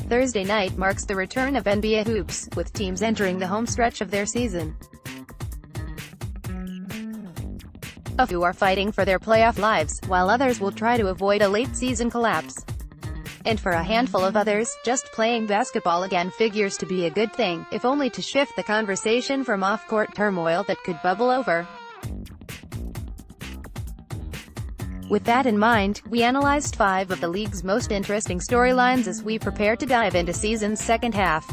Thursday night marks the return of NBA hoops, with teams entering the home stretch of their season. A few are fighting for their playoff lives, while others will try to avoid a late-season collapse. And for a handful of others, just playing basketball again figures to be a good thing, if only to shift the conversation from off-court turmoil that could bubble over. With that in mind, we analyzed 5 of the league's most interesting storylines as we prepare to dive into season's second half.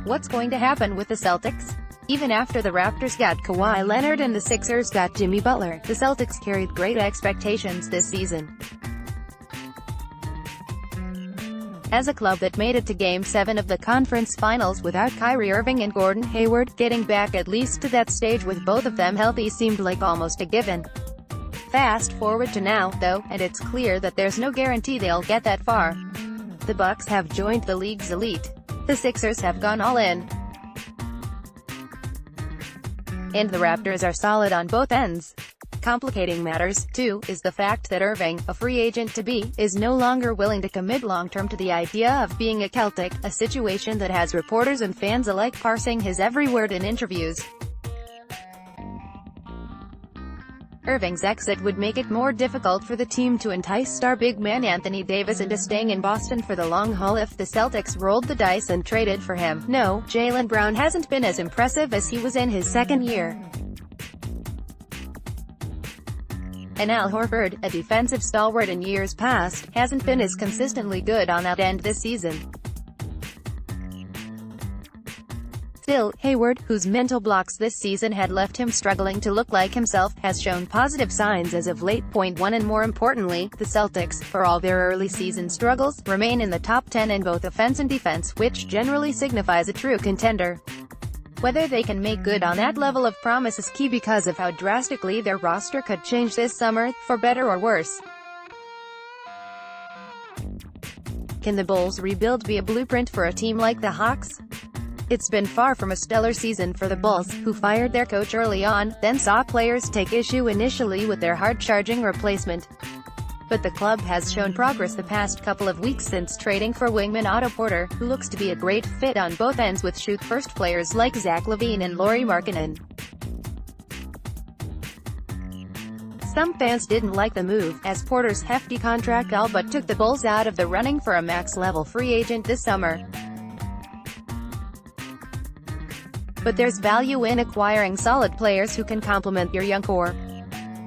What's going to happen with the Celtics? Even after the Raptors got Kawhi Leonard and the Sixers got Jimmy Butler, the Celtics carried great expectations this season. As a club that made it to Game 7 of the conference finals without Kyrie Irving and Gordon Hayward, getting back at least to that stage with both of them healthy seemed like almost a given. Fast forward to now, though, and it's clear that there's no guarantee they'll get that far. The Bucks have joined the league's elite. The Sixers have gone all in. And the Raptors are solid on both ends. Complicating matters, too, is the fact that Irving, a free agent to be, is no longer willing to commit long-term to the idea of being a Celtic, a situation that has reporters and fans alike parsing his every word in interviews. Irving's exit would make it more difficult for the team to entice star big man Anthony Davis into staying in Boston for the long haul if the Celtics rolled the dice and traded for him. No, Jaylen Brown hasn't been as impressive as he was in his second year. And Al Horford, a defensive stalwart in years past, hasn't been as consistently good on that end this season. Still, Hayward, whose mental blocks this season had left him struggling to look like himself, has shown positive signs as of late. And more importantly, the Celtics, for all their early season struggles, remain in the top 10 in both offense and defense, which generally signifies a true contender. Whether they can make good on that level of promise is key because of how drastically their roster could change this summer, for better or worse. Can the Bulls' rebuild be a blueprint for a team like the Hawks? It's been far from a stellar season for the Bulls, who fired their coach early on, then saw players take issue initially with their hard-charging replacement. But the club has shown progress the past couple of weeks since trading for wingman Otto Porter, who looks to be a great fit on both ends with shoot-first players like Zach LaVine and Lauri Markkanen. Some fans didn't like the move, as Porter's hefty contract all but took the Bulls out of the running for a max-level free agent this summer. But there's value in acquiring solid players who can complement your young core.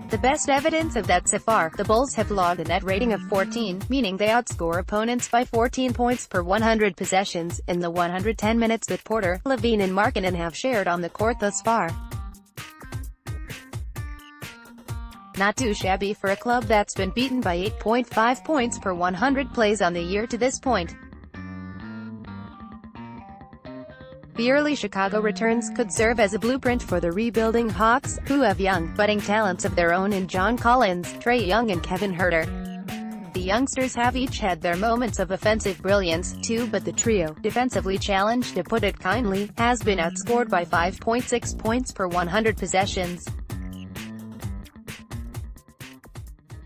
The best evidence of that so far, the Bulls have logged a net rating of 14, meaning they outscore opponents by 14 points per 100 possessions, in the 110 minutes that Porter, LaVine and Markkanen have shared on the court thus far. Not too shabby for a club that's been beaten by 8.5 points per 100 plays on the year to this point. The early Chicago returns could serve as a blueprint for the rebuilding Hawks, who have young, budding talents of their own in John Collins, Trae Young and Kevin Huerter. The youngsters have each had their moments of offensive brilliance, too, but the trio, defensively challenged to put it kindly, has been outscored by 5.6 points per 100 possessions.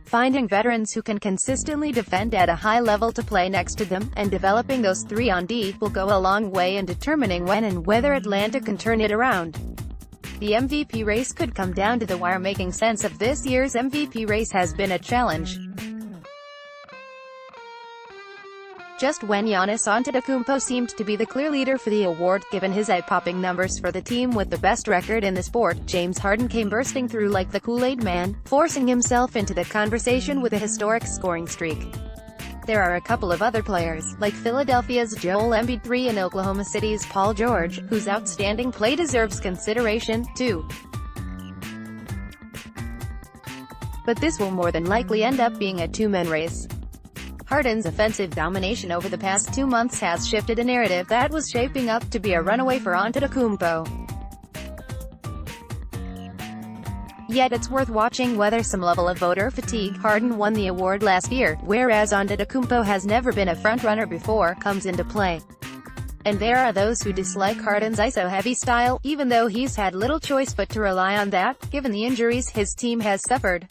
Finding veterans who can consistently defend at a high level to play next to them, and developing those 3 on D, will go a long way in determining when and whether Atlanta can turn it around. The MVP race could come down to the wire. Making sense of this year's MVP race has been a challenge. Just when Giannis Antetokounmpo seemed to be the clear leader for the award, given his eye-popping numbers for the team with the best record in the sport, James Harden came bursting through like the Kool-Aid man, forcing himself into the conversation with a historic scoring streak. There are a couple of other players, like Philadelphia's Joel Embiid III and Oklahoma City's Paul George, whose outstanding play deserves consideration, too. But this will more than likely end up being a two-man race. Harden's offensive domination over the past 2 months has shifted a narrative that was shaping up to be a runaway for Antetokounmpo. Yet it's worth watching whether some level of voter fatigue, Harden won the award last year, whereas Antetokounmpo has never been a frontrunner before, comes into play. And there are those who dislike Harden's ISO-heavy style, even though he's had little choice but to rely on that, given the injuries his team has suffered.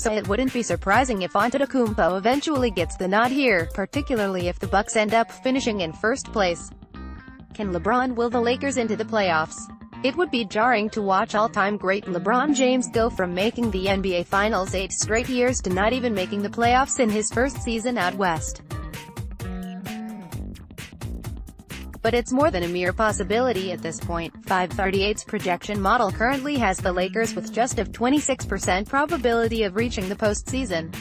so it wouldn't be surprising if Antetokounmpo eventually gets the nod here, particularly if the Bucks end up finishing in first place. Can LeBron will the Lakers into the playoffs? It would be jarring to watch all-time great LeBron James go from making the NBA Finals 8 straight years to not even making the playoffs in his first season out west. But it's more than a mere possibility at this point. 538's projection model currently has the Lakers with just a 26% probability of reaching the postseason.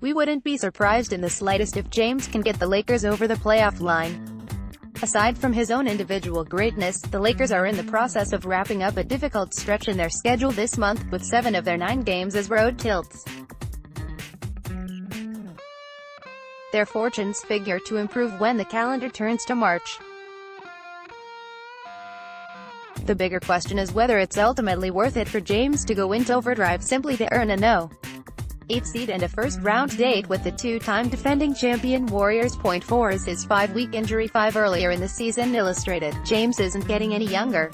We wouldn't be surprised in the slightest if James can get the Lakers over the playoff line. Aside from his own individual greatness, the Lakers are in the process of wrapping up a difficult stretch in their schedule this month, with 7 of their 9 games as road tilts. Their fortunes figure to improve when the calendar turns to March. The bigger question is whether it's ultimately worth it for James to go into overdrive simply to earn a no.8 seed and a first-round date with the two-time defending champion Warriors. Point 4 is his 5-week injury. 5 earlier in the season illustrated, James isn't getting any younger.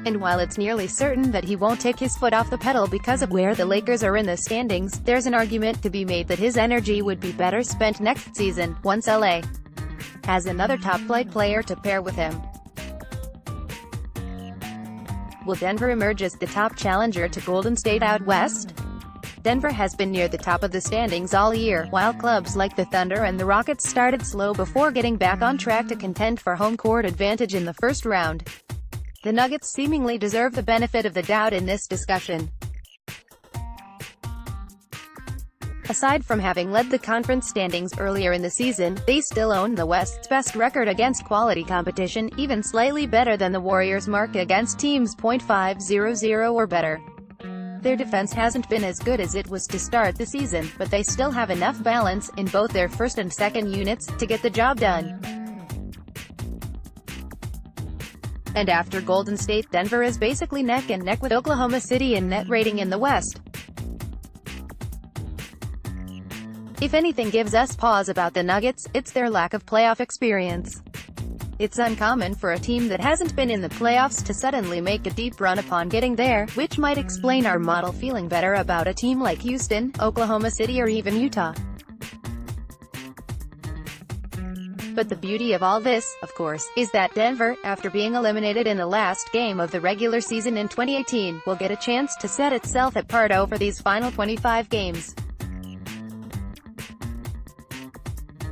And while it's nearly certain that he won't take his foot off the pedal because of where the Lakers are in the standings, there's an argument to be made that his energy would be better spent next season, once LA has another top-flight player to pair with him. Will Denver emerge as the top challenger to Golden State out west? Denver has been near the top of the standings all year, while clubs like the Thunder and the Rockets started slow before getting back on track to contend for home court advantage in the first round. The Nuggets seemingly deserve the benefit of the doubt in this discussion. Aside from having led the conference standings earlier in the season, they still own the West's best record against quality competition, even slightly better than the Warriors' mark against teams .500 or better. Their defense hasn't been as good as it was to start the season, but they still have enough balance in both their first and second units to get the job done. And after Golden State, Denver is basically neck and neck with Oklahoma City in net rating in the West. If anything gives us pause about the Nuggets, it's their lack of playoff experience. It's uncommon for a team that hasn't been in the playoffs to suddenly make a deep run upon getting there, which might explain our model feeling better about a team like Houston, Oklahoma City or even Utah. But the beauty of all this, of course, is that Denver, after being eliminated in the last game of the regular season in 2018, will get a chance to set itself apart over these final 25 games.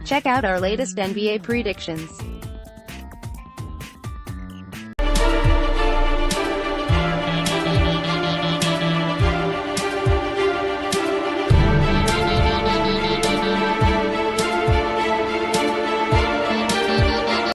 Check out our latest NBA predictions.